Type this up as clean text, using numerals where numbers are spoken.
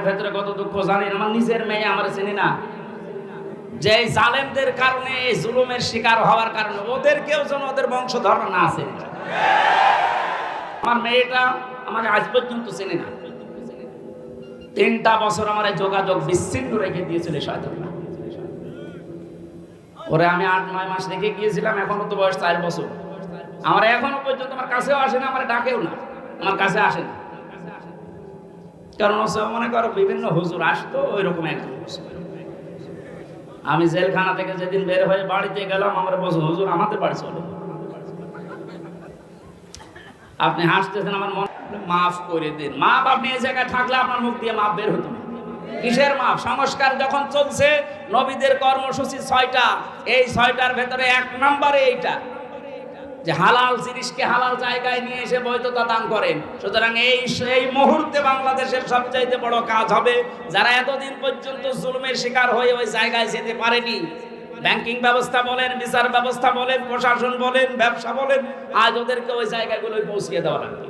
মনের ভেতরে কত দুঃখ জানি না, আমার নিজের মেয়ে আমার চিনি না, যে জালেমদের কারণে এই জুলুমের শিকার হওয়ার কারণে ওদেরকেও যেন ওদের বংশধর না আছে। আমার মেয়েটা আমাকে আজ পর্যন্ত চিনি না, 3টা বছর আমার যোগাযোগ বিচ্ছিন্ন রেখে দিয়েছিল শয়তান। ওরে আমি 8-9 মাস রেখে গিয়েছিলাম, এখনো তো বয়স 4 বছর। আমার এখনো পর্যন্ত আমার কাছেও আসে না, আমার ডাকেও না, আমার কাছে আসে না। কারণ মনে করো বিভিন্ন হুজুর আসতো, ওই রকম একজন। আমি জেলখানা থেকে যেদিন বের হয়ে বাড়িতে গেলাম, আমার বলছে হুজুর আমাদের বাড়ি চলো। আপনি হাসতেছেন, আমার মন মাফ করে দিন। মাপ আপনি এই জায়গায় থাকলে আপনার মুখ দিয়ে মাপ বের হতো না। কিসের মাপ? সংস্কার যখন চলছে, নবীদের কর্মসূচি 6টা, এই 6টার ভেতরে 1 নম্বরে এইটা যে হালাল জিনিসকে হালাল জায়গায় নিয়ে এসে বৈধতা দান করেন। সুতরাং এই মুহূর্তে বাংলাদেশের সবচাইতে বড় কাজ হবে, যারা এতদিন পর্যন্ত জুলুমের শিকার হয়ে ওই জায়গায় যেতে পারেনি, ব্যাংকিং ব্যবস্থা বলেন, বিচার ব্যবস্থা বলেন, প্রশাসন বলেন, ব্যবসা বলেন, আজ ওদেরকে ওই জায়গাগুলোয় পৌঁছিয়ে দেওয়া লাগবে।